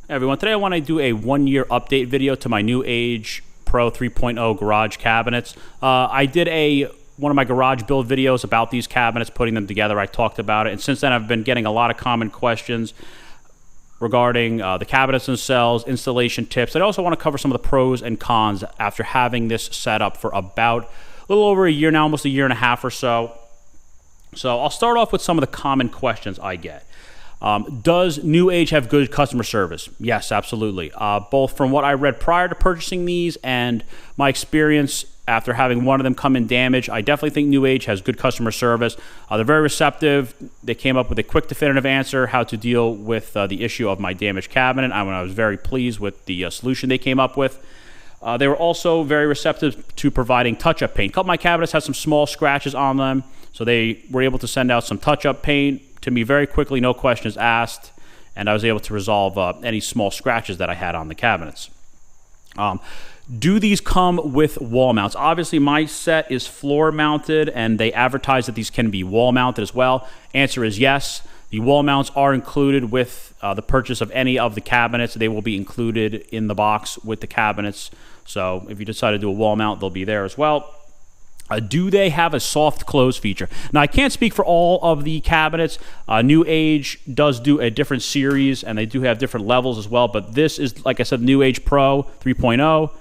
Hey everyone, today I want to do a 1-year update video to my New Age Pro 3.0 garage cabinets. I did one of my garage build videos about these cabinets, putting them together. I talked about it, and since then I've been getting a lot of common questions regarding the cabinets themselves, installation tips. I also want to cover some of the pros and cons after having this set up for about a little over a year now, almost a year and a half or so. So I'll start off with some of the common questions I get. Does New Age have good customer service? Yes, absolutely. Both from what I read prior to purchasing these and my experience after having one of them come in damaged, I definitely think New Age has good customer service. They're very receptive. They came up with a quick, definitive answer how to deal with the issue of my damaged cabinet. I was very pleased with the solution they came up with. They were also very receptive to providing touch-up paint. A couple of my cabinets had some small scratches on them, so they were able to send out some touch-up paint to me very quickly, no questions asked, and I was able to resolve any small scratches that I had on the cabinets. Do these come with wall mounts? Obviously, my set is floor mounted, and they advertise that these can be wall mounted as well. Answer is yes. The wall mounts are included with the purchase of any of the cabinets. They will be included in the box with the cabinets. So if you decide to do a wall mount, they'll be there as well. Do they have a soft close feature? Now, I can't speak for all of the cabinets. New Age does do a different series, and they do have different levels as well. But this is, like I said, New Age Pro 3.0.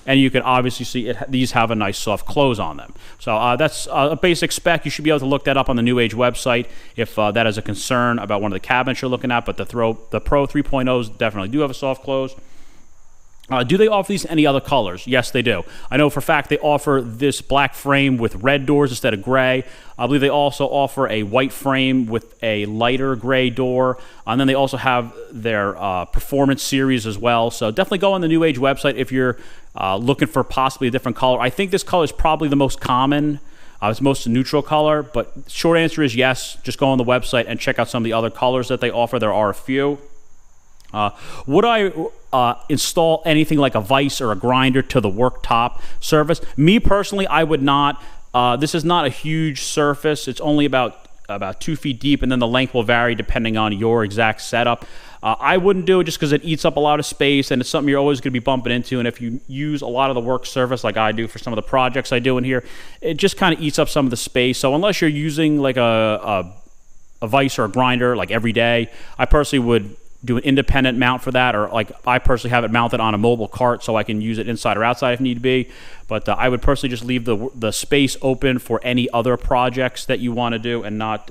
And you can obviously see these have a nice soft close on them. So that's a basic spec. You should be able to look that up on the New Age website if that is a concern about one of the cabinets you're looking at. But the Pro 3.0s definitely do have a soft close. Do they offer these in any other colors? Yes, they do. I know for a fact they offer this black frame with red doors instead of gray. I believe they also offer a white frame with a lighter gray door. And then they also have their performance series as well. So definitely go on the New Age website if you're looking for possibly a different color. I think this color is probably the most common. It's most neutral color, but short answer is yes. Just go on the website and check out some of the other colors that they offer. There are a few. Would I install anything like a vise or a grinder to the worktop surface? Me personally, I would not. This is not a huge surface. It's only about 2 feet deep, and then the length will vary depending on your exact setup. I wouldn't do it just because it eats up a lot of space, and it's something you're always going to be bumping into. And if you use a lot of the work surface like I do for some of the projects I do in here, it just kind of eats up some of the space. So unless you're using like a vise or a grinder like every day, I personally would do an independent mount for that, or like I personally have it mounted on a mobile cart so I can use it inside or outside if need be. But I would personally just leave the space open for any other projects that you want to do and not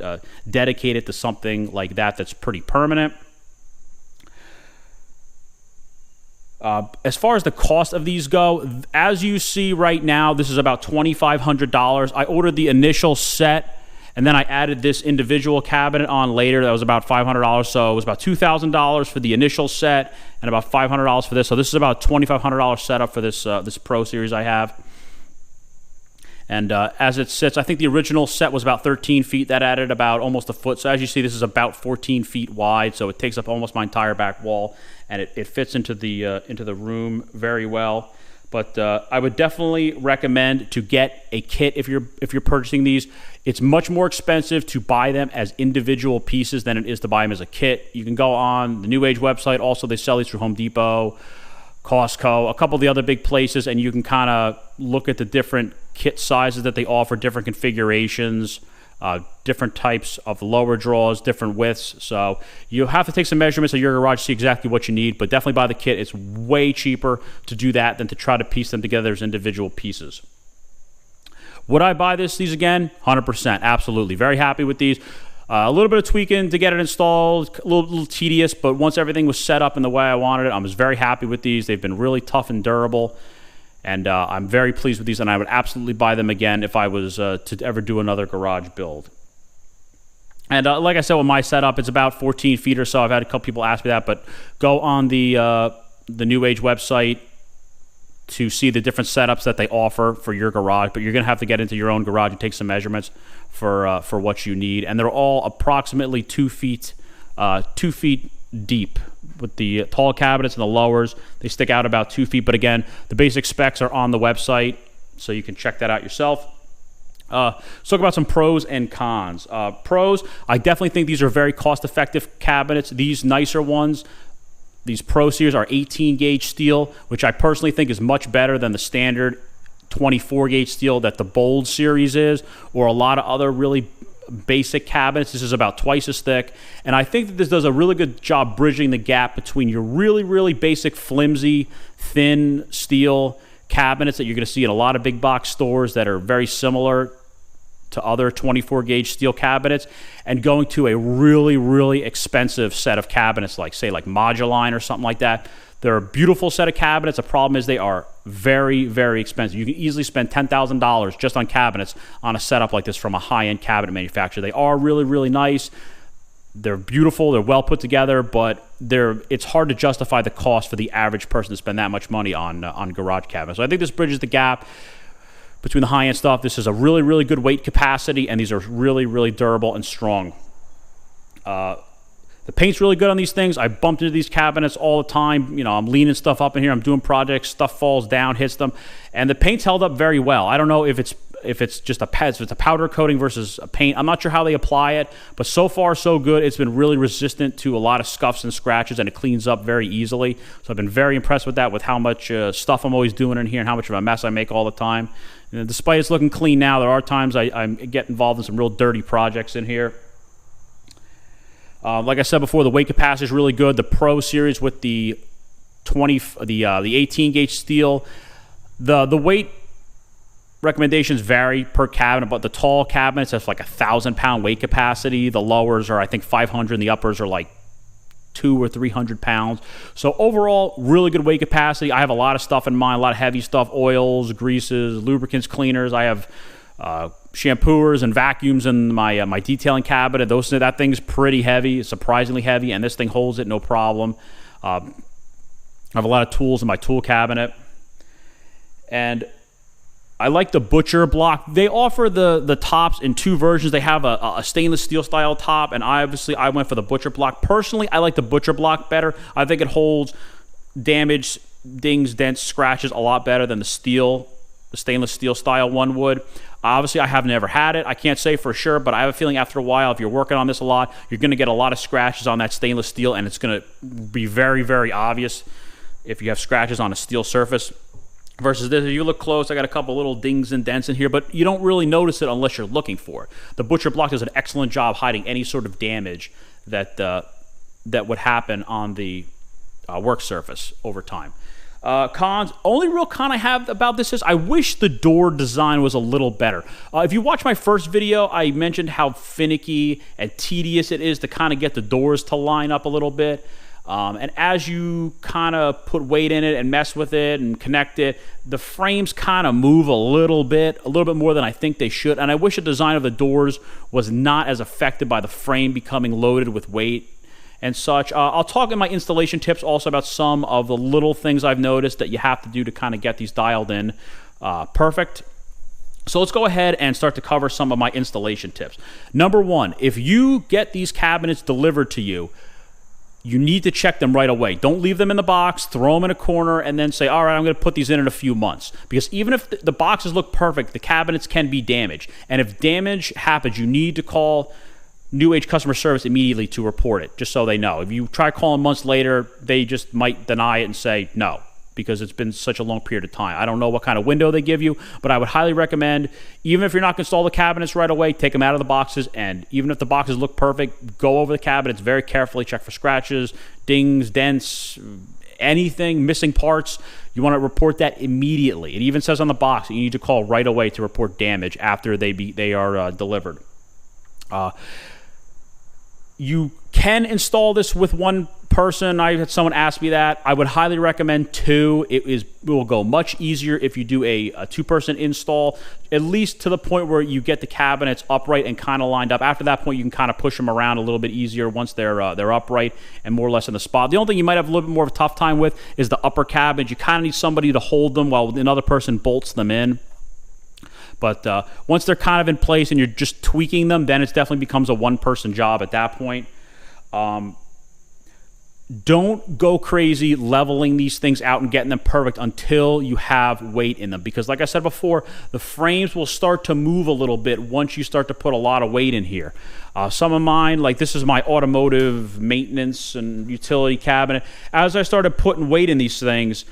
dedicate it to something like that that's pretty permanent. As far as the cost of these go, as you see right now, this is about $2,500. I ordered the initial set, and then I added this individual cabinet on later. That was about $500. So it was about $2,000 for the initial set and about $500 for this. So this is about $2,500 setup for this Pro series I have. And as it sits, I think the original set was about 13 feet. That added about almost a foot. So as you see, this is about 14 feet wide. So it takes up almost my entire back wall, and it fits into the room very well. But I would definitely recommend to get a kit if you're purchasing these. It's much more expensive to buy them as individual pieces than it is to buy them as a kit. You can go on the New Age website. Also, they sell these through Home Depot, Costco, a couple of the other big places, and you can kind of look at the different kit sizes that they offer, different configurations, different types of lower drawers, different widths. So you have to take some measurements of your garage to see exactly what you need, but definitely buy the kit. It's way cheaper to do that than to try to piece them together as individual pieces. Would I buy these again? 100%, absolutely. Very happy with these. A little bit of tweaking to get it installed, a little tedious, but once everything was set up in the way I wanted it, I was very happy with these. They've been really tough and durable, and I'm very pleased with these, and I would absolutely buy them again if I was to ever do another garage build. And like I said, with my setup, it's about 14 feet or so. I've had a couple people ask me that, but go on the New Age website to see the different setups that they offer for your garage, but you're going to have to get into your own garage and take some measurements for what you need. And they're all approximately 2 feet deep. With the tall cabinets and the lowers, they stick out about 2 feet. But again, the basic specs are on the website, so you can check that out yourself. Let's talk about some pros and cons. Pros, I definitely think these are very cost-effective cabinets. These nicer ones These Pro Series are 18 gauge steel, which I personally think is much better than the standard 24 gauge steel that the Bold series is, or a lot of other really basic cabinets. This is about twice as thick, and I think that this does a really good job bridging the gap between your really basic, flimsy, thin steel cabinets that you're going to see in a lot of big box stores that are very similar to other 24 gauge steel cabinets, and going to a really expensive set of cabinets like, say, like Moduline or something like that. They're a beautiful set of cabinets. The problem is they are very expensive. You can easily spend $10,000 just on cabinets on a setup like this from a high-end cabinet manufacturer. They are really nice. They're beautiful. They're well put together, but it's hard to justify the cost for the average person to spend that much money on garage cabinets. So I think this bridges the gap between the high-end stuff. This is a really good weight capacity, and these are really durable and strong. The paint's really good on these things. I bumped into these cabinets all the time. You know, I'm leaning stuff up in here. I'm doing projects. Stuff falls down, hits them, and the paint's held up very well. I don't know if it's just if it's a powder coating versus a paint. I'm not sure how they apply it, but so far so good. It's been really resistant to a lot of scuffs and scratches, and it cleans up very easily. So I've been very impressed with that, with how much stuff I'm always doing in here and how much of a mess I make all the time. And despite it's looking clean now, there are times I get involved in some real dirty projects in here. Like I said before, the weight capacity is really good. The Pro Series with the 18 gauge steel, the weight recommendations vary per cabinet, but the tall cabinets have like 1,000-pound weight capacity. The lowers are, I think, 500, and the uppers are like 200 or 300 pounds. So overall, really good weight capacity. I have a lot of stuff in mind, a lot of heavy stuff: oils, greases, lubricants, cleaners. I have shampooers and vacuums in my detailing cabinet. That thing's pretty heavy, surprisingly heavy, and this thing holds it no problem. I have a lot of tools in my tool cabinet, and I like the Butcher block. They offer the tops in two versions. They have a stainless steel style top, and I went for the Butcher block. Personally, I like the Butcher block better. I think it holds damage, dings, dents, scratches a lot better than the stainless steel style one would. Obviously, I have never had it. I can't say for sure, but I have a feeling after a while, if you're working on this a lot, you're going to get a lot of scratches on that stainless steel, and it's going to be very obvious if you have scratches on a steel surface. Versus this, if you look close, I got a couple little dings and dents in here, but you don't really notice it unless you're looking for it. The Butcher block does an excellent job hiding any sort of damage that would happen on the work surface over time. Cons, only real con I have about this is I wish the door design was a little better. If you watch my first video, I mentioned how finicky and tedious it is to kind of get the doors to line up a little bit. And as you kind of put weight in it and mess with it and connect it, the frames kind of move a little bit more than I think they should. And I wish the design of the doors was not as affected by the frame becoming loaded with weight and such. I'll talk in my installation tips also about some of the little things I've noticed that you have to do to kind of get these dialed in perfect. So let's go ahead and start to cover some of my installation tips. Number one, if you get these cabinets delivered to you, you need to check them right away. Don't leave them in the box, throw them in a corner, and then say, all right, I'm going to put these in a few months. Because even if the boxes look perfect, the cabinets can be damaged. And if damage happens, you need to call New Age customer service immediately to report it, just so they know. If you try calling months later, they just might deny it and say no, because it's been such a long period of time. I don't know what kind of window they give you, but I would highly recommend, even if you're not going to install the cabinets right away, take them out of the boxes, and even if the boxes look perfect, go over the cabinets very carefully, check for scratches, dings, dents, anything, missing parts. You want to report that immediately. It even says on the box that you need to call right away to report damage after they are delivered. You can install this with one person. I had someone ask me that. I would highly recommend two. It will go much easier if you do a two-person install, at least to the point where you get the cabinets upright and kind of lined up. After that point, you can kind of push them around a little bit easier once they're upright and more or less in the spot. The only thing you might have a little bit more of a tough time with is the upper cabinets. You kind of need somebody to hold them while another person bolts them in. But once they're kind of in place and you're just tweaking them, then it definitely becomes a one-person job at that point. don't go crazy leveling these things out and getting them perfect until you have weight in them. Because like I said before, the frames will start to move a little bit once you start to put a lot of weight in here. Some of mine, like this is my automotive maintenance and utility cabinet. As I started putting weight in these things,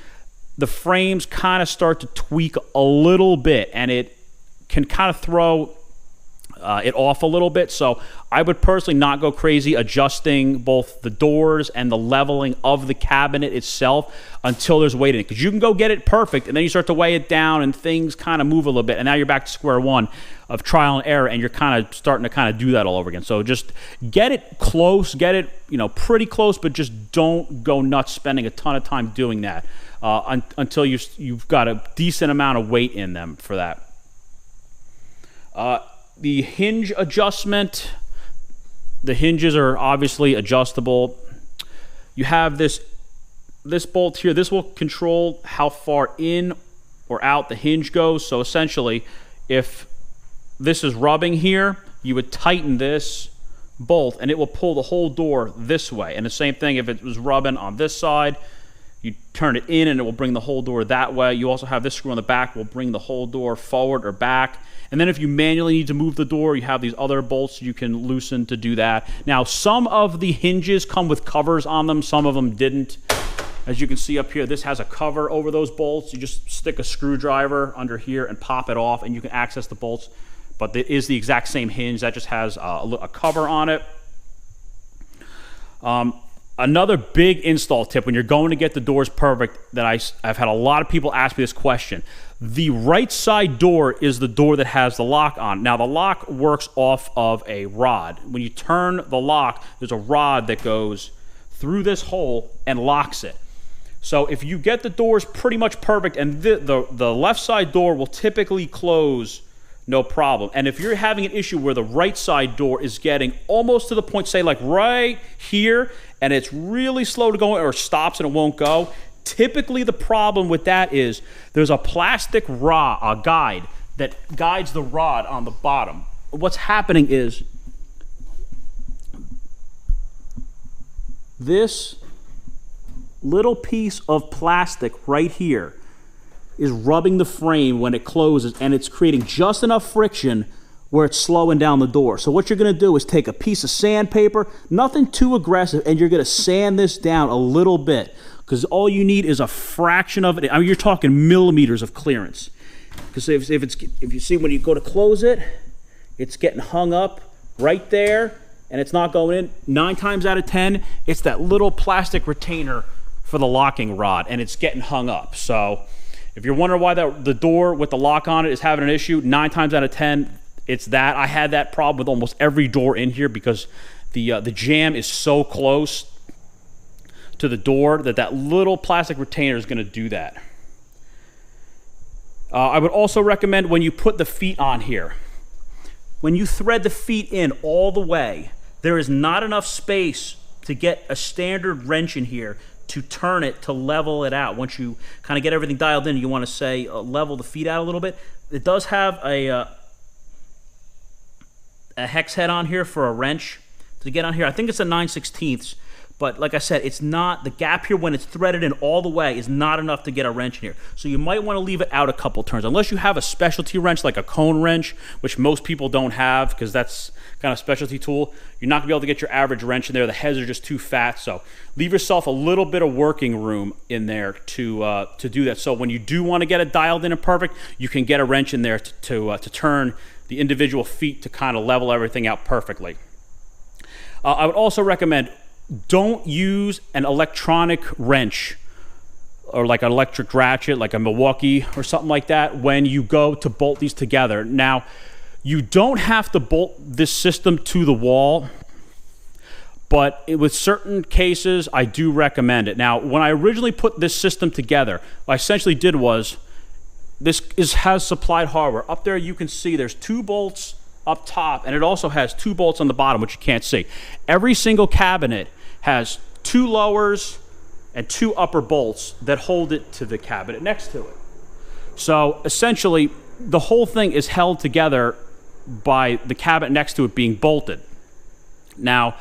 the frames kind of start to tweak a little bit, and it can kind of throw it off a little bit. So I would personally not go crazy adjusting both the doors and the leveling of the cabinet itself until there's weight in it. Because you can go get it perfect, and then you start to weigh it down, and things kind of move a little bit, and now you're back to square one of trial and error, and you're kind of starting to kind of do that all over again. So just get it close, get it pretty close, but just don't go nuts spending a ton of time doing that until you've got a decent amount of weight in them for that. The hinge adjustment, the hinges are obviously adjustable. You have this bolt here. This will control how far in or out the hinge goes. So essentially, if this is rubbing here, you would tighten this bolt and it will pull the whole door this way. And the same thing if it was rubbing on this side, you turn it in and it will bring the whole door that way. You also have this screw on the back will bring the whole door forward or back. And then if you manually need to move the door, you have these other bolts you can loosen to do that. Now, some of the hinges come with covers on them. Some of them didn't. As you can see up here, this has a cover over those bolts. You just stick a screwdriver under here and pop it off, and you can access the bolts. But it is the exact same hinge. That just has a cover on it. Another big install tip when you're going to get the doors perfect that I've had a lot of people ask me this question. The right side door is the door that has the lock on. Now, the lock works off of a rod. When you turn the lock, there's a rod that goes through this hole and locks it. So if you get the doors pretty much perfect, and the left side door will typically close no problem. And if you're having an issue where the right side door is getting almost to the point, say like right here, and it's really slow to go or stops and it won't go, typically the problem with that is there's a plastic rod, a guide that guides the rod on the bottom. What's happening is this little piece of plastic right here is rubbing the frame when it closes, and it's creating just enough friction where it's slowing down the door. So what you're going to do is take a piece of sandpaper, nothing too aggressive, and you're going to sand this down a little bit, because all you need is a fraction of it. I mean, you're talking millimeters of clearance. Because if you see when you go to close it, it's getting hung up right there, and it's not going in. 9 times out of 10, it's that little plastic retainer for the locking rod, and it's getting hung up. So if you're wondering why the door with the lock on it is having an issue, 9 times out of 10, it's that. I had that problem with almost every door in here because the jamb is so close to the door that little plastic retainer is going to do that. I would also recommend when you put the feet on here, when you thread the feet in all the way, there is not enough space to get a standard wrench in here to turn it, to level it out. Once you kind of get everything dialed in, you want to say level the feet out a little bit. It does have a hex head on here for a wrench to get on here. I think it's a 9/16, but like I said, it's not, the gap here when it's threaded in all the way is not enough to get a wrench in here. So you might want to leave it out a couple turns, unless you have a specialty wrench like a cone wrench, which most people don't have because that's kind of specialty tool. You're not going to be able to get your average wrench in there. The heads are just too fat. So leave yourself a little bit of working room in there to do that. So when you do want to get it dialed in and perfect, you can get a wrench in there to turn the individual feet to kind of level everything out perfectly. I would also recommend don't use an electronic wrench or like an electric ratchet, like a Milwaukee or something like that, when you go to bolt these together. Now, you don't have to bolt this system to the wall, but with certain cases, I do recommend it. Now, when I originally put this system together, what I essentially did was, has supplied hardware. Up there you can see there's 2 bolts up top, and it also has 2 bolts on the bottom, which you can't see. Every single cabinet has 2 lowers and 2 upper bolts that hold it to the cabinet next to it. So essentially, the whole thing is held together by the cabinet next to it being bolted. Now,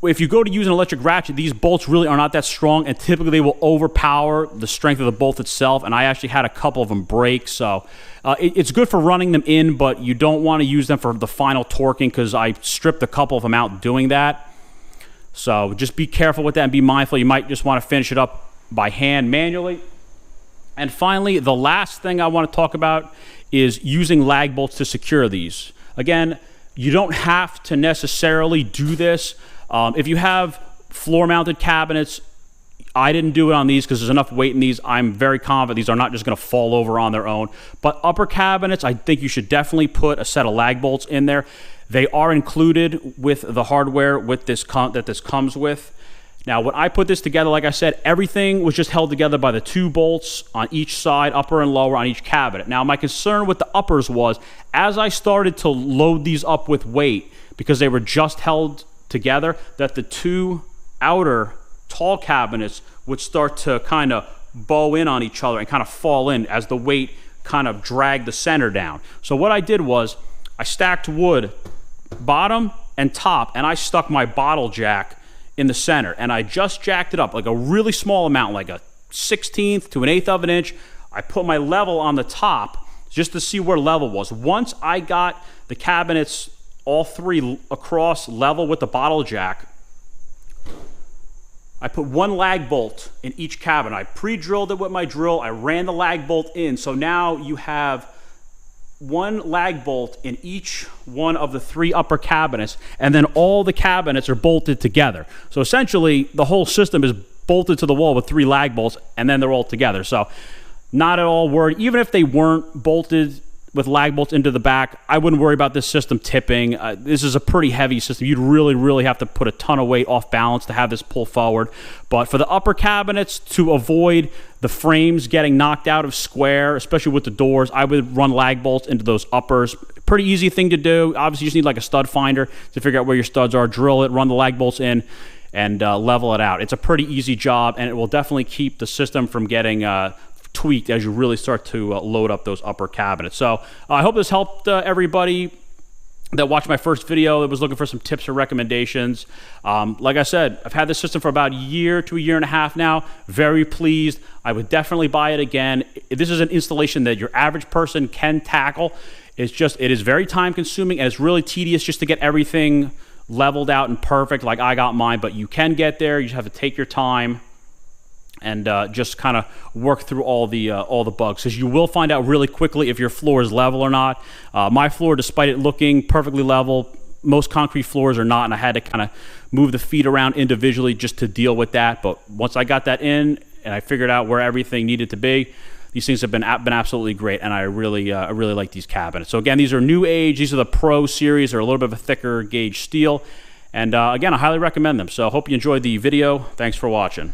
if you go to use an electric ratchet, these bolts really are not that strong, and typically they will overpower the strength of the bolt itself, and I actually had a couple of them break, so it's good for running them in, but you don't want to use them for the final torquing, because I stripped a couple of them out doing that. So just be careful with that and be mindful. You might just want to finish it up by hand manually. And finally, the last thing I want to talk about is using lag bolts to secure these. Again, you don't have to necessarily do this. If you have floor-mounted cabinets, I didn't do it on these because there's enough weight in these. I'm very confident these are not just going to fall over on their own. But upper cabinets, I think you should definitely put a set of lag bolts in there. They are included with the hardware with this that this comes with. Now, when I put this together, like I said, everything was just held together by the 2 bolts on each side, upper and lower on each cabinet. Now, my concern with the uppers was, as I started to load these up with weight, because they were just held together, that the 2 outer tall cabinets would start to kind of bow in on each other and kind of fall in as the weight kind of dragged the center down. So what I did was I stacked wood bottom and top, and I stuck my bottle jack in the center, and I just jacked it up like a really small amount, like a 1/16 to an 1/8 of an inch. I put my level on the top just to see where level was. Once I got the cabinets all 3 across level with the bottle jack, I put 1 lag bolt in each cabinet. I pre-drilled it with my drill. I ran the lag bolt in. So now you have 1 lag bolt in each one of the 3 upper cabinets, and then all the cabinets are bolted together. So essentially, the whole system is bolted to the wall with 3 lag bolts, and then they're all together. So not at all worried. Even if they weren't bolted with lag bolts into the back, I wouldn't worry about this system tipping. This is a pretty heavy system. You'd really have to put a ton of weight off balance to have this pull forward. But for the upper cabinets, to avoid the frames getting knocked out of square, especially with the doors, I would run lag bolts into those uppers. Pretty easy thing to do. Obviously, you just need like a stud finder to figure out where your studs are, drill it, run the lag bolts in, and level it out. It's a pretty easy job, and it will definitely keep the system from getting tweaked as you really start to load up those upper cabinets. So I hope this helped everybody that watched my first video that was looking for some tips or recommendations. Like I said, I've had this system for about a year to a year and a half now. Very pleased. I would definitely buy it again. This is an installation that your average person can tackle. It is very time consuming, and it's really tedious just to get everything leveled out and perfect like I got mine, but you can get there. You just have to take your time and just kind of work through all the bugs, because you will find out really quickly if your floor is level or not. My floor, despite it looking perfectly level, most concrete floors are not, and I had to kind of move the feet around individually just to deal with that. But once I got that in and I figured out where everything needed to be, these things have been absolutely great, and I really like these cabinets. So again, these are new age. These are the Pro series. They're a little bit of a thicker gauge steel, and again, I highly recommend them. So I hope you enjoyed the video. Thanks for watching.